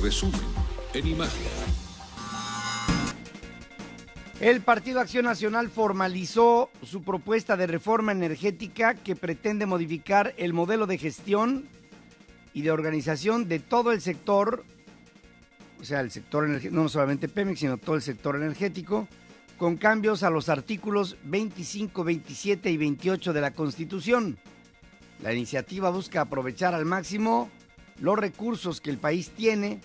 resumen en imagen. El Partido Acción Nacional formalizó su propuesta de reforma energética que pretende modificar el modelo de gestión y de organización de todo el sector, o sea, el sector energético, no solamente Pemex, sino todo el sector energético, con cambios a los artículos 25, 27 y 28 de la Constitución. La iniciativa busca aprovechar al máximo los recursos que el país tiene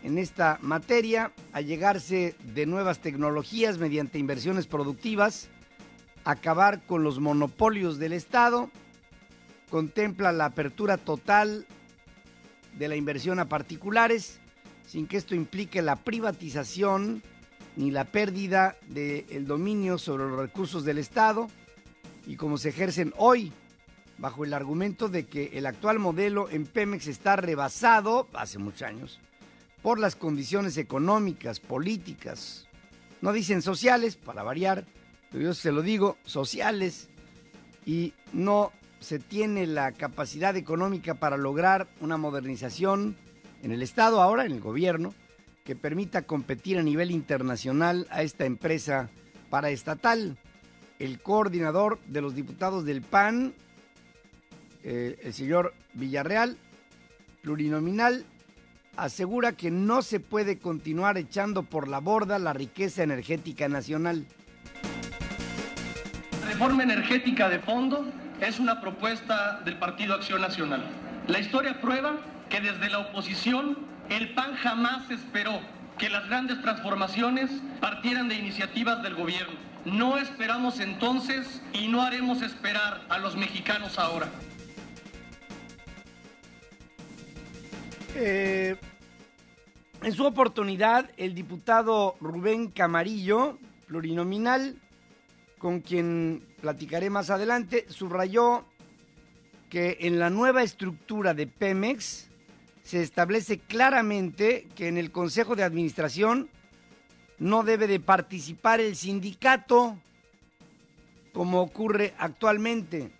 en esta materia, allegarse de nuevas tecnologías mediante inversiones productivas, acabar con los monopolios del Estado, contempla la apertura total de la inversión a particulares, sin que esto implique la privatización ni la pérdida del dominio sobre los recursos del Estado, y como se ejercen hoy, bajo el argumento de que el actual modelo en Pemex está rebasado, hace muchos años, por las condiciones económicas, políticas, no dicen sociales, para variar, pero yo se lo digo, sociales, y no se tiene la capacidad económica para lograr una modernización en el Estado, ahora en el gobierno, que permita competir a nivel internacional a esta empresa paraestatal. El coordinador de los diputados del PAN, el señor Villarreal, plurinominal, asegura que no se puede continuar echando por la borda la riqueza energética nacional. La reforma energética de fondo es una propuesta del Partido Acción Nacional. La historia prueba que desde la oposición el PAN jamás esperó que las grandes transformaciones partieran de iniciativas del gobierno. No esperamos entonces y no haremos esperar a los mexicanos ahora. En su oportunidad, el diputado Rubén Camarillo, plurinominal, con quien platicaré más adelante, subrayó que en la nueva estructura de Pemex se establece claramente que en el Consejo de Administración no debe de participar el sindicato, como ocurre actualmente.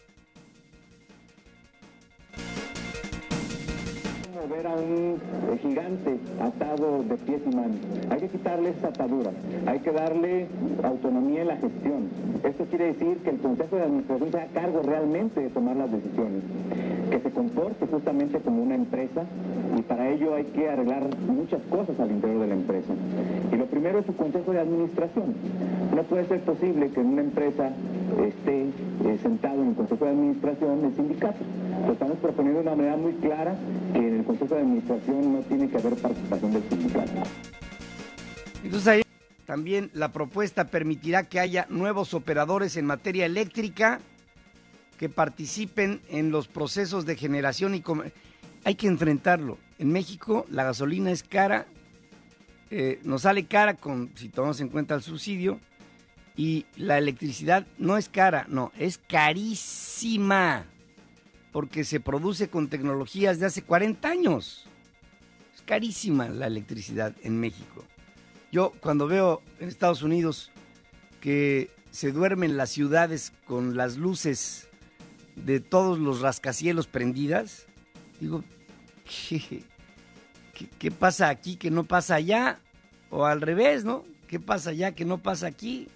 Ver a un gigante atado de pies y manos. Hay que quitarle esa atadura, hay que darle autonomía en la gestión. Esto quiere decir que el Consejo de Administración se haga cargo realmente de tomar las decisiones, que se comporte justamente como una empresa, y para ello hay que arreglar muchas cosas al interior de la empresa. Y lo primero es su Consejo de Administración. No puede ser posible que en una empresa esté sentado en el Consejo de Administración el sindicato. Lo estamos proponiendo de una manera muy clara, que en el Consejo de Administración no tiene que haber participación del sindicato. Entonces ahí también la propuesta permitirá que haya nuevos operadores en materia eléctrica que participen en los procesos de generación y hay que enfrentarlo. En México la gasolina es cara, nos sale cara si tomamos en cuenta el subsidio, y la electricidad no es cara, no, es carísima, porque se produce con tecnologías de hace 40 años. Es carísima la electricidad en México. Yo cuando veo en Estados Unidos que se duermen las ciudades con las luces de todos los rascacielos prendidas, digo, ¿qué pasa aquí que no pasa allá? O al revés, ¿no? ¿Qué pasa allá que no pasa aquí?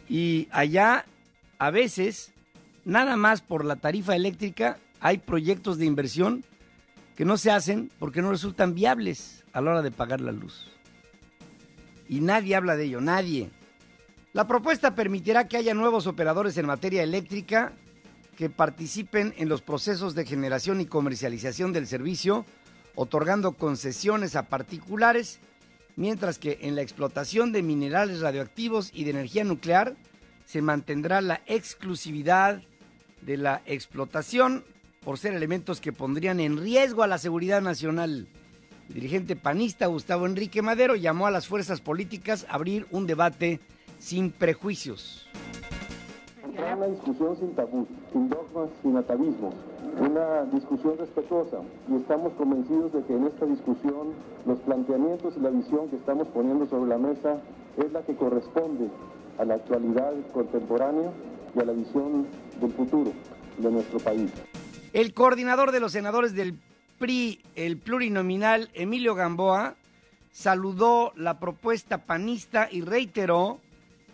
Y allá, a veces, nada más por la tarifa eléctrica, hay proyectos de inversión que no se hacen porque no resultan viables a la hora de pagar la luz. Y nadie habla de ello, nadie. La propuesta permitirá que haya nuevos operadores en materia eléctrica que participen en los procesos de generación y comercialización del servicio, otorgando concesiones a particulares, mientras que en la explotación de minerales radioactivos y de energía nuclear se mantendrá la exclusividad de la explotación por ser elementos que pondrían en riesgo a la seguridad nacional. El dirigente panista Gustavo Enrique Madero llamó a las fuerzas políticas a abrir un debate sin prejuicios. Una discusión sin tabú, sin dogmas, sin atavismos, una discusión respetuosa, y estamos convencidos de que en esta discusión los planteamientos y la visión que estamos poniendo sobre la mesa es la que corresponde a la actualidad contemporánea y a la visión del futuro de nuestro país. El coordinador de los senadores del PRI, el plurinominal Emilio Gamboa, saludó la propuesta panista y reiteró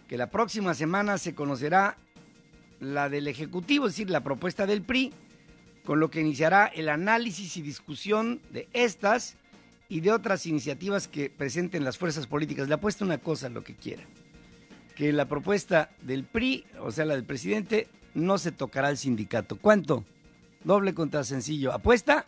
que la próxima semana se conocerá la del Ejecutivo, es decir, la propuesta del PRI, con lo que iniciará el análisis y discusión de estas y de otras iniciativas que presenten las fuerzas políticas. Le apuesto una cosa, lo que quiera, que la propuesta del PRI, o sea, la del presidente, no se tocará al sindicato. ¿Cuánto? Doble contra sencillo. ¿Apuesta?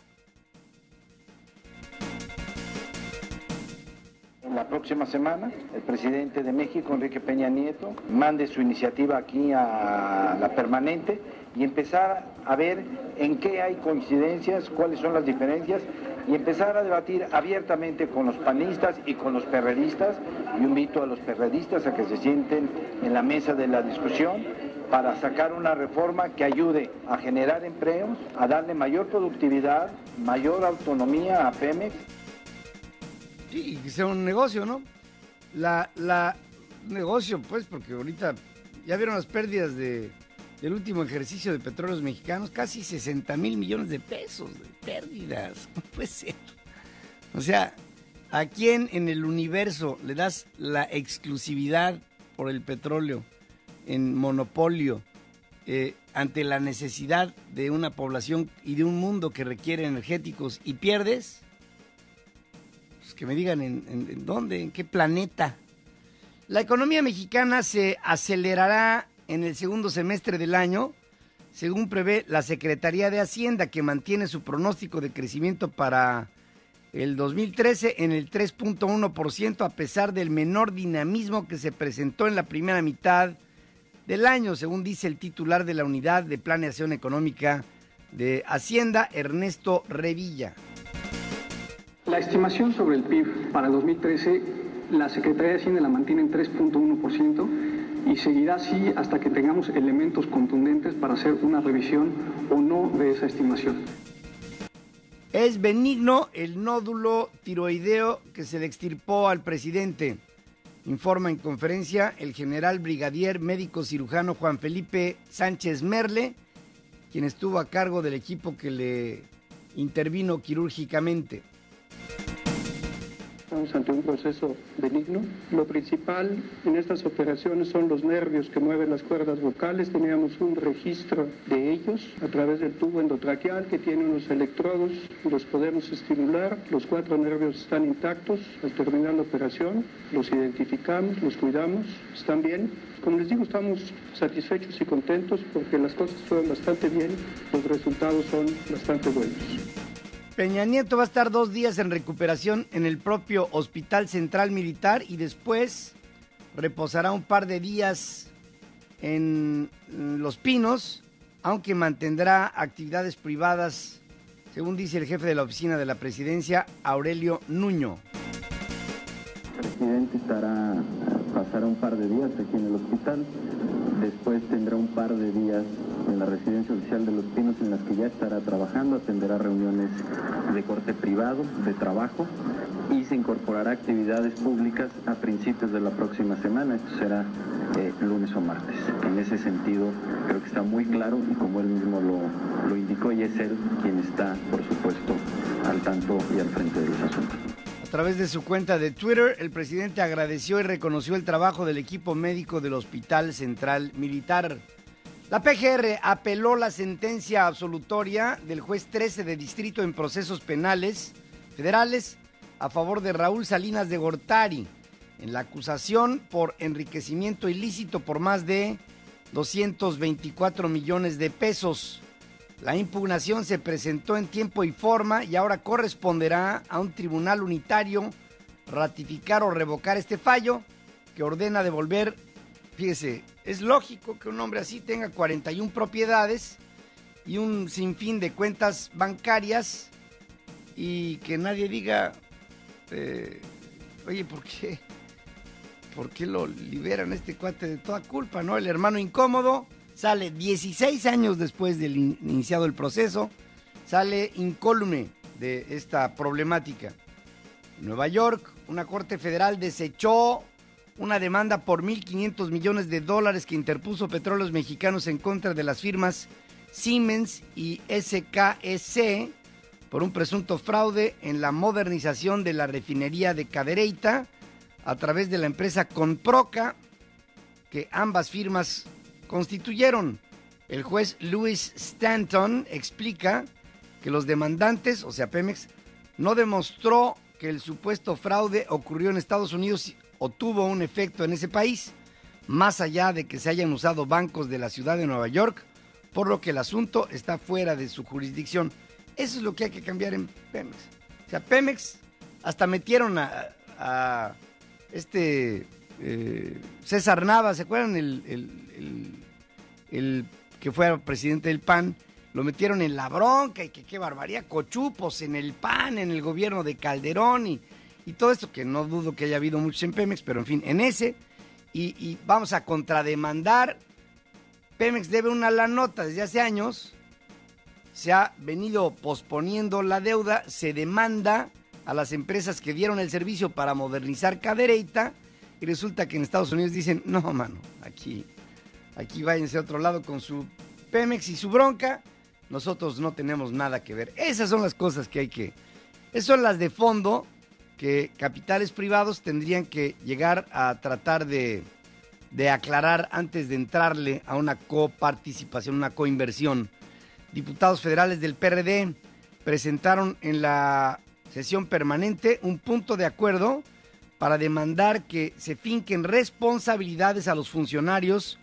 La próxima semana, el presidente de México, Enrique Peña Nieto, mande su iniciativa aquí a la permanente y empezar a ver en qué hay coincidencias, cuáles son las diferencias y empezar a debatir abiertamente con los panistas y con los perredistas. Yo invito a los perredistas a que se sienten en la mesa de la discusión para sacar una reforma que ayude a generar empleos, a darle mayor productividad, mayor autonomía a Pemex. Sí, que sea un negocio, ¿no? Negocio, pues, porque ahorita ya vieron las pérdidas del último ejercicio de Petróleos Mexicanos, casi 60,000 millones de pesos de pérdidas. ¿Cómo puede ser? O sea, ¿a quién en el universo le das la exclusividad por el petróleo en monopolio ante la necesidad de una población y de un mundo que requiere energéticos y pierdes? Que me digan en dónde, en qué planeta. La economía mexicana se acelerará en el segundo semestre del año, según prevé la Secretaría de Hacienda, que mantiene su pronóstico de crecimiento para el 2013 en el 3.1%, a pesar del menor dinamismo que se presentó en la primera mitad del año, según dice el titular de la Unidad de Planeación Económica de Hacienda, Ernesto Revilla. La estimación sobre el PIB para 2013, la Secretaría de Hacienda la mantiene en 3.1% y seguirá así hasta que tengamos elementos contundentes para hacer una revisión o no de esa estimación. Es benigno el nódulo tiroideo que se le extirpó al presidente, informa en conferencia el general brigadier médico cirujano Juan Felipe Sánchez Merle, quien estuvo a cargo del equipo que le intervino quirúrgicamente. Estamos ante un proceso benigno. Lo principal en estas operaciones son los nervios que mueven las cuerdas vocales. Teníamos un registro de ellos a través del tubo endotraqueal que tiene unos electrodos. Los podemos estimular. Los 4 nervios están intactos. Al terminar la operación, los identificamos, los cuidamos. Están bien. Como les digo, estamos satisfechos y contentos porque las cosas fueron bastante bien. Los resultados son bastante buenos. Peña Nieto va a estar 2 días en recuperación en el propio Hospital Central Militar y después reposará un par de días en Los Pinos, aunque mantendrá actividades privadas, según dice el jefe de la oficina de la presidencia, Aurelio Nuño. El presidente pasará un par de días aquí en el hospital, después tendrá un par de días en la residencia oficial de Los Pinos en las que ya estará trabajando, atenderá reuniones de corte privado, de trabajo, y se incorporará a actividades públicas a principios de la próxima semana. Esto será lunes o martes. En ese sentido, creo que está muy claro y como él mismo lo indicó, y es él quien está, por supuesto, al tanto y al frente de los asuntos. A través de su cuenta de Twitter, el presidente agradeció y reconoció el trabajo del equipo médico del Hospital Central Militar. La PGR apeló la sentencia absolutoria del juez 13 de distrito en procesos penales federales a favor de Raúl Salinas de Gortari en la acusación por enriquecimiento ilícito por más de 224 millones de pesos. La impugnación se presentó en tiempo y forma y ahora corresponderá a un tribunal unitario ratificar o revocar este fallo que ordena devolver. Fíjese, es lógico que un hombre así tenga 41 propiedades y un sinfín de cuentas bancarias y que nadie diga, oye, ¿por qué lo liberan este cuate de toda culpa, no? El hermano incómodo sale 16 años después del iniciado el proceso, sale incólume de esta problemática. En Nueva York, una corte federal desechó una demanda por $1,500 millones que interpuso Petróleos Mexicanos en contra de las firmas Siemens y SKEC por un presunto fraude en la modernización de la refinería de Cadereyta a través de la empresa Conproca, que ambas firmas constituyeron. El juez Louis Stanton explica que los demandantes, o sea Pemex, no demostró que el supuesto fraude ocurrió en Estados Unidos o tuvo un efecto en ese país, más allá de que se hayan usado bancos de la ciudad de Nueva York, por lo que el asunto está fuera de su jurisdicción. Eso es lo que hay que cambiar en Pemex. O sea, Pemex hasta metieron a César Nava, ¿se acuerdan? El que fue presidente del PAN, lo metieron en la bronca y que qué barbaridad, cochupos en el PAN, en el gobierno de Calderón y todo esto, que no dudo que haya habido muchos en Pemex, pero en fin, en ese, y vamos a contrademandar. Pemex debe una lanota desde hace años, se ha venido posponiendo la deuda, se demanda a las empresas que dieron el servicio para modernizar Cadereyta, y resulta que en Estados Unidos dicen, no, mano, aquí váyanse a otro lado con su Pemex y su bronca, nosotros no tenemos nada que ver. Esas son las cosas que esas son las de fondo que capitales privados tendrían que llegar a tratar de aclarar antes de entrarle a una coparticipación, una coinversión. Diputados federales del PRD presentaron en la sesión permanente un punto de acuerdo para demandar que se finquen responsabilidades a los funcionarios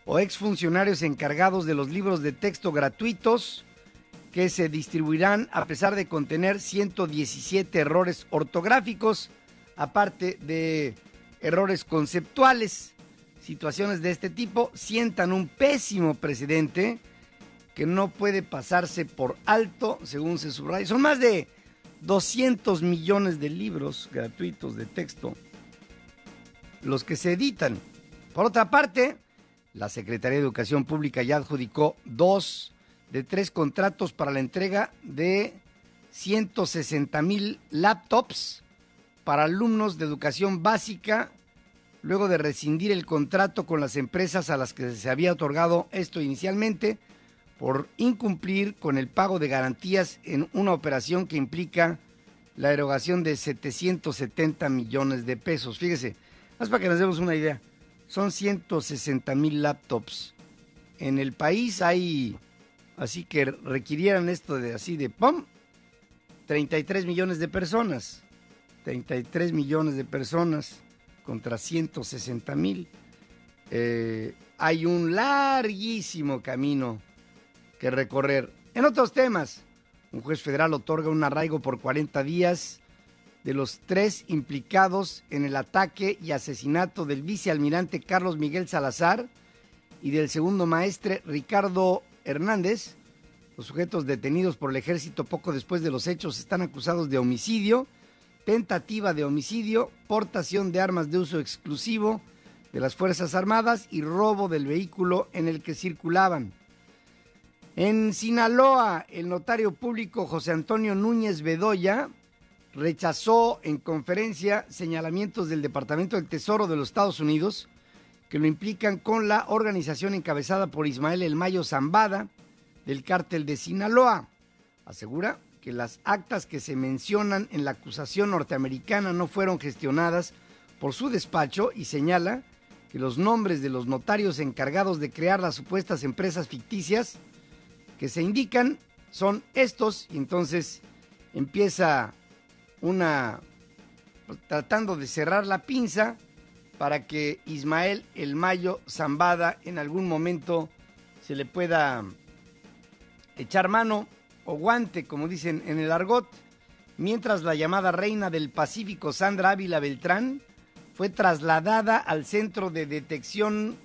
o exfuncionarios encargados de los libros de texto gratuitos que se distribuirán a pesar de contener 117 errores ortográficos, aparte de errores conceptuales. Situaciones de este tipo sientan un pésimo precedente que no puede pasarse por alto, según se subraya. Son más de 200 millones de libros gratuitos de texto los que se editan. Por otra parte, la Secretaría de Educación Pública ya adjudicó 2 de 3 contratos para la entrega de 160,000 laptops para alumnos de educación básica, luego de rescindir el contrato con las empresas a las que se había otorgado esto inicialmente por incumplir con el pago de garantías en una operación que implica la erogación de 770 millones de pesos. Fíjese, más para que nos demos una idea, son 160,000 laptops. En el país hay, así que requirieran esto de así de ¡pum!, 33 millones de personas. 33 millones de personas contra 160,000. Hay un larguísimo camino que recorrer. En otros temas, un juez federal otorga un arraigo por 40 días de los 3 implicados en el ataque y asesinato del vicealmirante Carlos Miguel Salazar y del segundo maestre Ricardo Hernández. Los sujetos detenidos por el ejército poco después de los hechos están acusados de homicidio, tentativa de homicidio, portación de armas de uso exclusivo de las Fuerzas Armadas y robo del vehículo en el que circulaban. En Sinaloa, el notario público José Antonio Núñez Bedoya rechazó en conferencia señalamientos del Departamento del Tesoro de los Estados Unidos que lo implican con la organización encabezada por Ismael El Mayo Zambada del cártel de Sinaloa. Asegura que las actas que se mencionan en la acusación norteamericana no fueron gestionadas por su despacho y señala que los nombres de los notarios encargados de crear las supuestas empresas ficticias que se indican son estos, y entonces empieza tratando de cerrar la pinza para que Ismael El Mayo Zambada en algún momento se le pueda echar mano o guante, como dicen en el argot, mientras la llamada reina del Pacífico, Sandra Ávila Beltrán, fue trasladada al Centro de Detención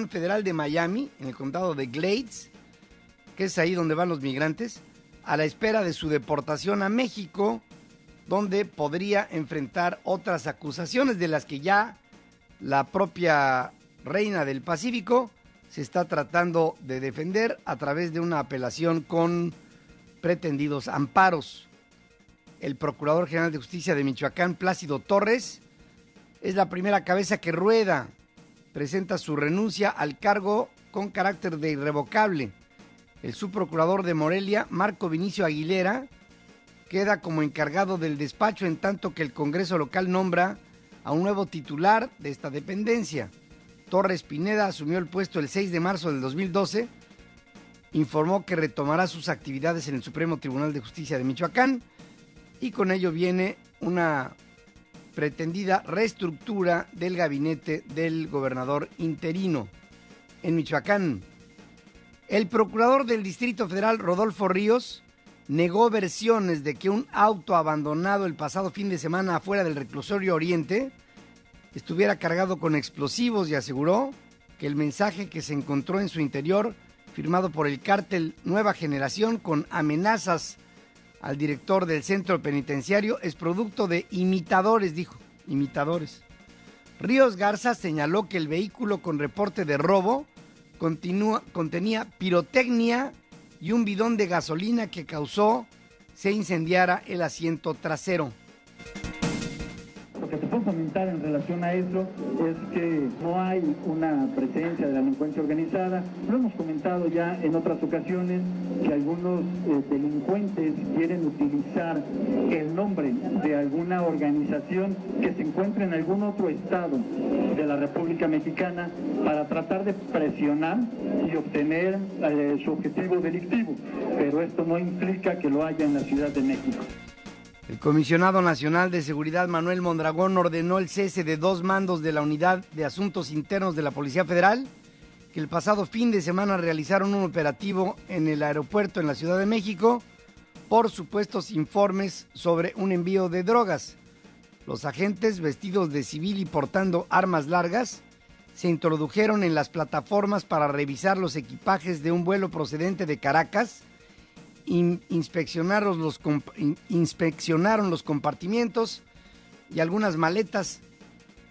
Federal de Miami, en el condado de Glades, que es ahí donde van los migrantes, a la espera de su deportación a México, donde podría enfrentar otras acusaciones de las que ya la propia reina del Pacífico se está tratando de defender a través de una apelación con pretendidos amparos. El Procurador General de Justicia de Michoacán, Plácido Torres, es la primera cabeza que rueda. Presenta su renuncia al cargo con carácter de irrevocable. El subprocurador de Morelia, Marco Vinicio Aguilera, queda como encargado del despacho, en tanto que el Congreso local nombra a un nuevo titular de esta dependencia. Torres Pineda asumió el puesto el 6 de marzo del 2012, informó que retomará sus actividades en el Supremo Tribunal de Justicia de Michoacán y con ello viene una pretendida reestructura del gabinete del gobernador interino en Michoacán. El procurador del Distrito Federal, Rodolfo Ríos, negó versiones de que un auto abandonado el pasado fin de semana afuera del reclusorio Oriente estuviera cargado con explosivos y aseguró que el mensaje que se encontró en su interior, firmado por el cártel Nueva Generación con amenazas al director del centro penitenciario, es producto de imitadores, dijo, imitadores. Ríos Garza señaló que el vehículo con reporte de robo contenía pirotecnia y un bidón de gasolina que causó se incendiara el asiento trasero. Lo que te puedo comentar en relación a eso es que no hay una presencia de la delincuencia organizada. Lo hemos comentado ya en otras ocasiones que algunos delincuentes quieren utilizar el nombre de alguna organización que se encuentre en algún otro estado de la República Mexicana para tratar de presionar y obtener su objetivo delictivo, pero esto no implica que lo haya en la Ciudad de México. El comisionado nacional de seguridad, Manuel Mondragón, ordenó el cese de 2 mandos de la Unidad de Asuntos Internos de la Policía Federal, que el pasado fin de semana realizaron un operativo en el aeropuerto en la Ciudad de México por supuestos informes sobre un envío de drogas. Los agentes, vestidos de civil y portando armas largas, se introdujeron en las plataformas para revisar los equipajes de un vuelo procedente de Caracas. Inspeccionaron los compartimientos y algunas maletas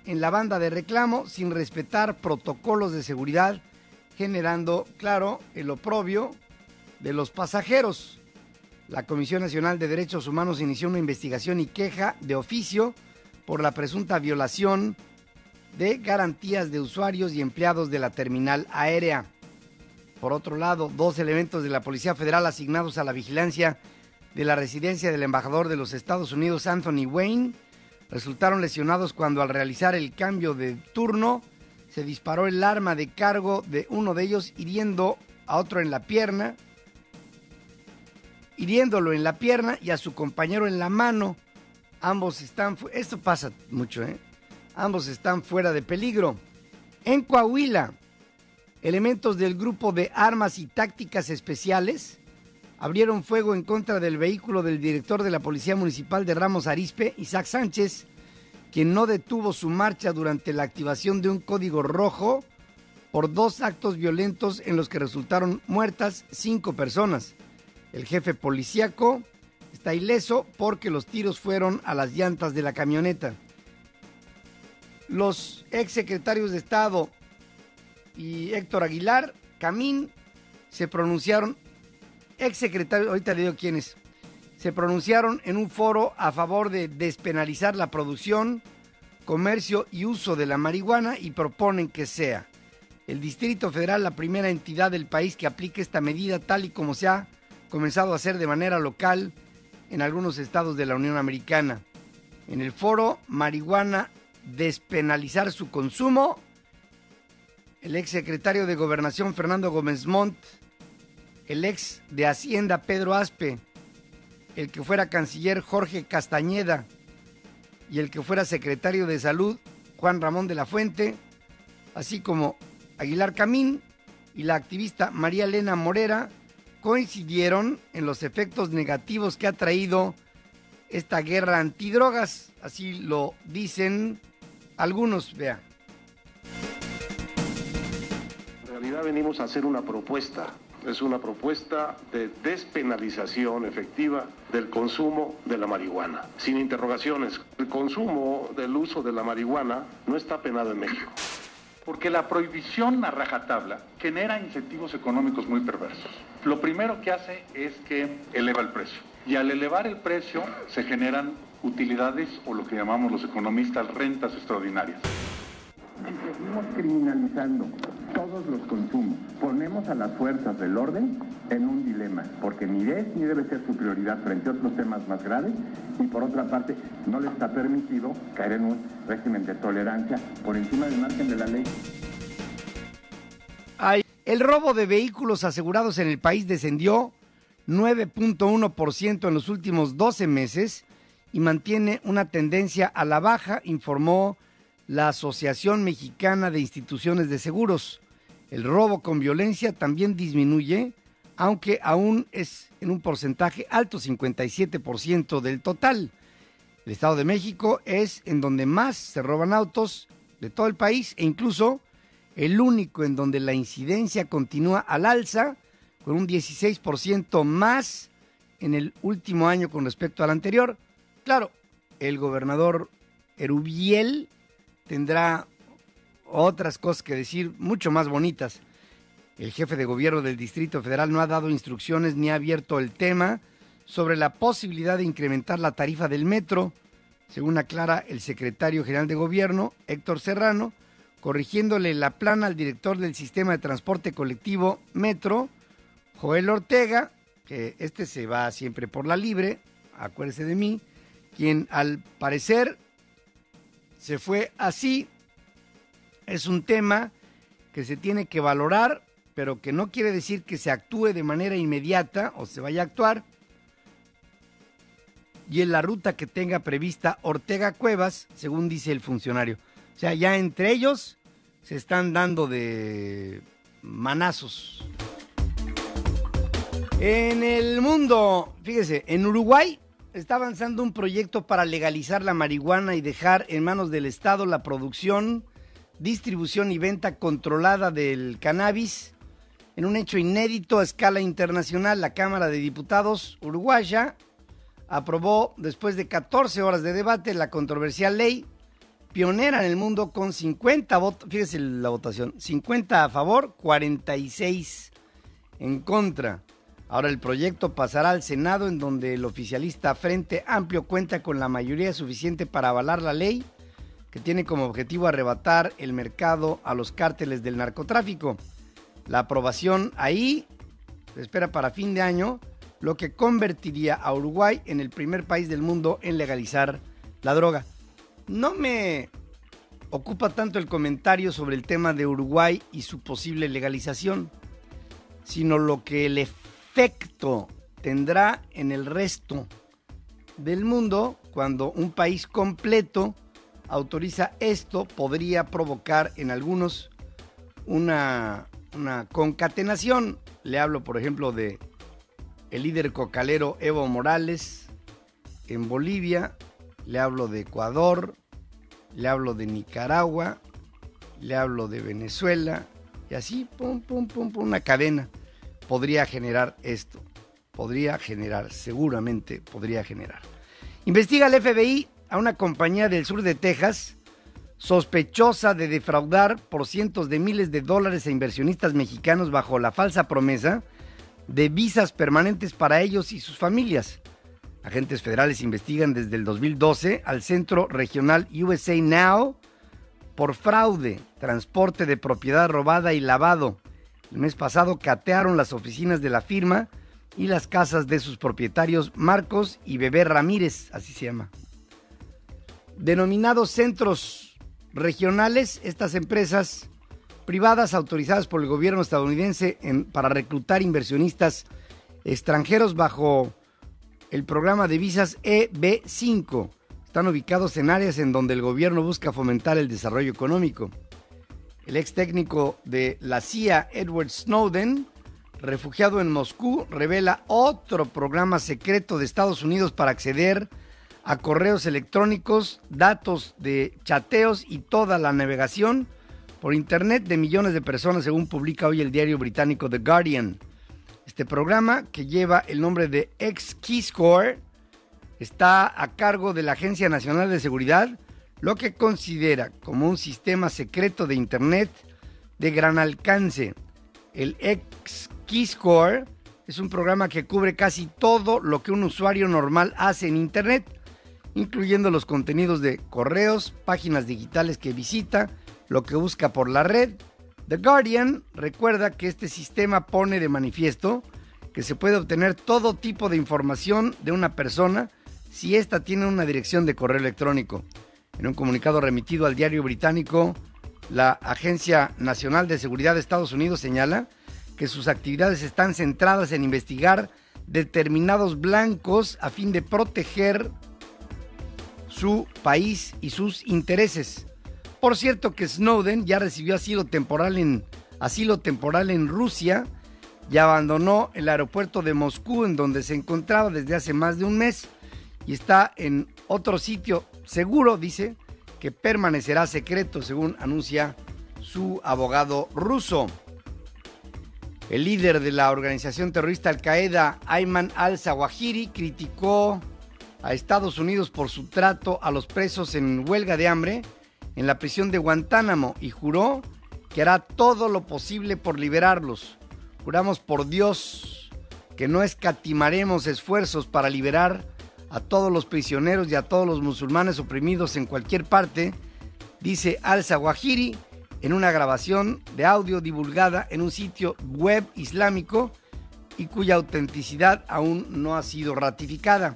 en la banda de reclamo sin respetar protocolos de seguridad, generando, claro, el oprobio de los pasajeros. La Comisión Nacional de Derechos Humanos inició una investigación y queja de oficio por la presunta violación de garantías de usuarios y empleados de la terminal aérea. Por otro lado, 2 elementos de la Policía Federal asignados a la vigilancia de la residencia del embajador de los Estados Unidos, Anthony Wayne, resultaron lesionados cuando al realizar el cambio de turno se disparó el arma de cargo de uno de ellos, hiriéndolo en la pierna y a su compañero en la mano. Esto pasa mucho, Ambos están fuera de peligro. En Coahuila, elementos del Grupo de Armas y Tácticas Especiales abrieron fuego en contra del vehículo del director de la Policía Municipal de Ramos Arizpe, Isaac Sánchez, quien no detuvo su marcha durante la activación de un código rojo por 2 actos violentos en los que resultaron muertas 5 personas. El jefe policíaco está ileso porque los tiros fueron a las llantas de la camioneta. Los exsecretarios de Estado y Héctor Aguilar Camín se pronunciaron, ahorita le digo quiénes, se pronunciaron en un foro a favor de despenalizar la producción, comercio y uso de la marihuana y proponen que sea el Distrito Federal la primera entidad del país que aplique esta medida, tal y como se ha comenzado a hacer de manera local en algunos estados de la Unión Americana. En el foro Marihuana, despenalizar su consumo, el exsecretario de Gobernación Fernando Gómez Montt, el ex de Hacienda Pedro Aspe, el que fuera canciller Jorge Castañeda y el que fuera secretario de Salud Juan Ramón de la Fuente, así como Aguilar Camín y la activista María Elena Morera, coincidieron en los efectos negativos que ha traído esta guerra antidrogas. Así lo dicen algunos, vea. En realidad venimos a hacer una propuesta. Es una propuesta de despenalización efectiva del consumo de la marihuana. Sin interrogaciones, el consumo del uso de la marihuana no está penado en México. Porque la prohibición a rajatabla genera incentivos económicos muy perversos. Lo primero que hace es que eleva el precio. Y al elevar el precio se generan utilidades o lo que llamamos los economistas rentas extraordinarias. Si seguimos criminalizando todos los consumos, ponemos a las fuerzas del orden, en un dilema, porque ni es ni debe ser su prioridad frente a otros temas más graves, y por otra parte, no les está permitido caer en un régimen de tolerancia por encima del margen de la ley. El robo de vehículos asegurados en el país descendió 9.1% en los últimos 12 meses y mantiene una tendencia a la baja, informó la Asociación Mexicana de Instituciones de Seguros. El robo con violencia también disminuye, aunque aún es en un porcentaje alto, 57% del total. El Estado de México es en donde más se roban autos de todo el país e incluso el único en donde la incidencia continúa al alza, con un 16% más en el último año con respecto al anterior. Claro, el gobernador Erubiel tendrá otras cosas que decir mucho más bonitas. El jefe de gobierno del Distrito Federal no ha dado instrucciones ni ha abierto el tema sobre la posibilidad de incrementar la tarifa del metro, según aclara el secretario general de gobierno, Héctor Serrano, corrigiéndole la plana al director del sistema de transporte colectivo Metro, Joel Ortega, que se va siempre por la libre, acuérdese de mí, quien al parecer se fue así. Es un tema que se tiene que valorar, pero que no quiere decir que se actúe de manera inmediata o se vaya a actuar. Y en la ruta que tenga prevista Ortega Cuevas, según dice el funcionario. O sea, ya entre ellos se están dando de manazos. En el mundo, fíjese, en Uruguay está avanzando un proyecto para legalizar la marihuana y dejar en manos del Estado la producción, distribución y venta controlada del cannabis. En un hecho inédito a escala internacional, la Cámara de Diputados uruguaya aprobó, después de 14 horas de debate, la controversial ley pionera en el mundo con 50 votos, fíjese la votación, 50 a favor, 46 en contra. Ahora el proyecto pasará al Senado, en donde el oficialista Frente Amplio cuenta con la mayoría suficiente para avalar la ley, que tiene como objetivo arrebatar el mercado a los cárteles del narcotráfico. La aprobación ahí se espera para fin de año, lo que convertiría a Uruguay en el primer país del mundo en legalizar la droga. No me ocupa tanto el comentario sobre el tema de Uruguay y su posible legalización, sino lo que el efecto tendrá en el resto del mundo cuando un país completo autoriza esto. Podría provocar en algunos una concatenación. Le hablo, por ejemplo, de el líder cocalero Evo Morales en Bolivia, le hablo de Ecuador, le hablo de Nicaragua, le hablo de Venezuela, y así, una cadena podría generar esto. Podría generar, seguramente podría generar. Investiga el FBI a una compañía del sur de Texas sospechosa de defraudar por cientos de miles de dólares a inversionistas mexicanos bajo la falsa promesa de visas permanentes para ellos y sus familias. Agentes federales investigan desde el 2012 al centro regional USA Now por fraude, transporte de propiedad robada y lavado. El mes pasado catearon las oficinas de la firma y las casas de sus propietarios Marcos y Bebé Ramírez, así se llama. Denominados centros regionales, estas empresas privadas autorizadas por el gobierno estadounidense para reclutar inversionistas extranjeros bajo el programa de visas EB5. Están ubicados en áreas en donde el gobierno busca fomentar el desarrollo económico. El ex técnico de la CIA, Edward Snowden, refugiado en Moscú, revela otro programa secreto de Estados Unidos para acceder a correos electrónicos, datos de chateos y toda la navegación por internet de millones de personas, según publica hoy el diario británico The Guardian. Este programa, que lleva el nombre de X-Keyscore, está a cargo de la Agencia Nacional de Seguridad, lo que considera como un sistema secreto de internet de gran alcance. El X-Keyscore es un programa que cubre casi todo lo que un usuario normal hace en internet, incluyendo los contenidos de correos, páginas digitales que visita, lo que busca por la red. The Guardian recuerda que este sistema pone de manifiesto que se puede obtener todo tipo de información de una persona si ésta tiene una dirección de correo electrónico. En un comunicado remitido al diario británico, la Agencia Nacional de Seguridad de Estados Unidos señala que sus actividades están centradas en investigar determinados blancos a fin de proteger su país y sus intereses. Por cierto que Snowden ya recibió asilo temporal en Rusia y abandonó el aeropuerto de Moscú, en donde se encontraba desde hace más de un mes, y está en otro sitio seguro, dice, que permanecerá secreto, según anuncia su abogado ruso. El líder de la organización terrorista Al-Qaeda, Ayman al-Zawahiri, criticó a Estados Unidos por su trato a los presos en huelga de hambre en la prisión de Guantánamo y juró que hará todo lo posible por liberarlos. Juramos por Dios que no escatimaremos esfuerzos para liberar a todos los prisioneros y a todos los musulmanes oprimidos en cualquier parte, dice al-Zawahiri en una grabación de audio divulgada en un sitio web islámico y cuya autenticidad aún no ha sido ratificada.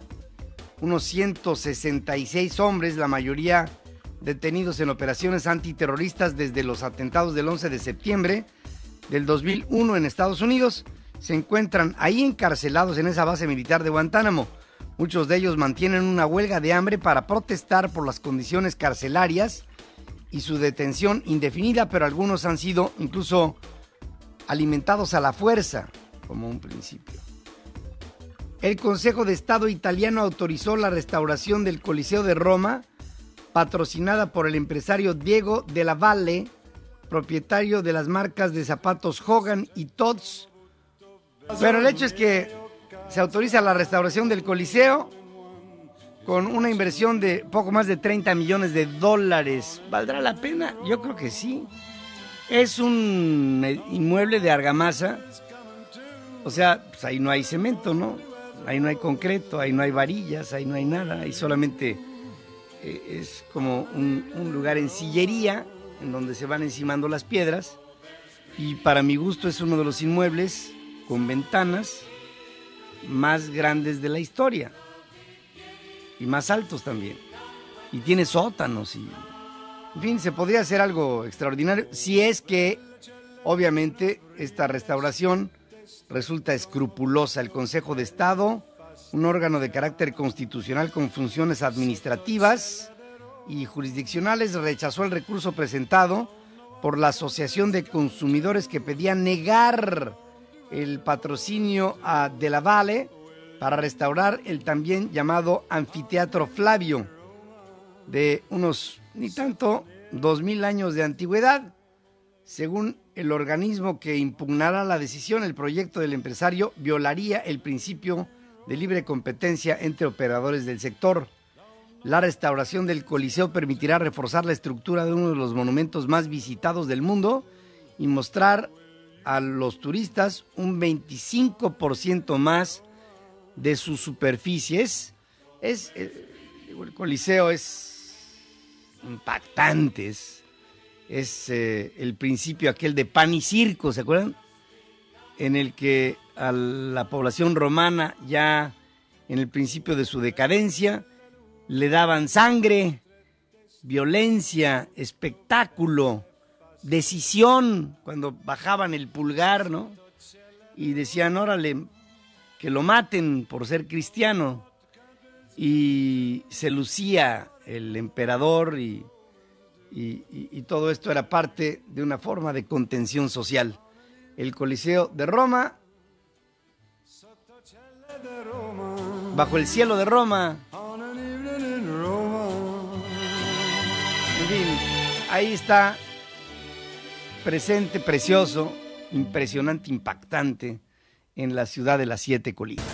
Unos 166 hombres, la mayoría detenidos en operaciones antiterroristas desde los atentados del 11 de septiembre del 2001 en Estados Unidos, se encuentran ahí encarcelados en esa base militar de Guantánamo. Muchos de ellos mantienen una huelga de hambre para protestar por las condiciones carcelarias y su detención indefinida, pero algunos han sido incluso alimentados a la fuerza, como un principio. El Consejo de Estado italiano autorizó la restauración del Coliseo de Roma, patrocinada por el empresario Diego Della Valle, propietario de las marcas de zapatos Hogan y Tod's. Pero el hecho es que se autoriza la restauración del Coliseo con una inversión de poco más de 30 millones de dólares. ¿Valdrá la pena? Yo creo que sí. Es un inmueble de argamasa. O sea, pues ahí no hay cemento, ¿no? Ahí no hay concreto, ahí no hay varillas, ahí no hay nada. Ahí solamente es como un lugar en sillería en donde se van encimando las piedras. Y para mi gusto es uno de los inmuebles con ventanas más grandes de la historia y más altos también, y tiene sótanos y, en fin, se podría hacer algo extraordinario si es que obviamente esta restauración resulta escrupulosa. El Consejo de Estado, un órgano de carácter constitucional con funciones administrativas y jurisdiccionales, rechazó el recurso presentado por la Asociación de Consumidores, que pedía negar el patrocinio a Della Valle para restaurar el también llamado Anfiteatro Flavio, de unos ni tanto 2000 años de antigüedad. Según el organismo que impugnará la decisión, el proyecto del empresario violaría el principio de libre competencia entre operadores del sector. La restauración del Coliseo permitirá reforzar la estructura de uno de los monumentos más visitados del mundo y mostrar a los turistas un 25% más de sus superficies. El Coliseo es impactante, es el principio aquel de pan y circo, ¿se acuerdan? En el que a la población romana, ya en el principio de su decadencia, le daban sangre, violencia, espectáculo, decisión, cuando bajaban el pulgar, ¿no? Y decían, órale, que lo maten por ser cristiano. Y se lucía el emperador y todo esto era parte de una forma de contención social. El Coliseo de Roma, bajo el cielo de Roma. En fin, ahí está, presente, precioso, impresionante, impactante, en la ciudad de las 7 colinas.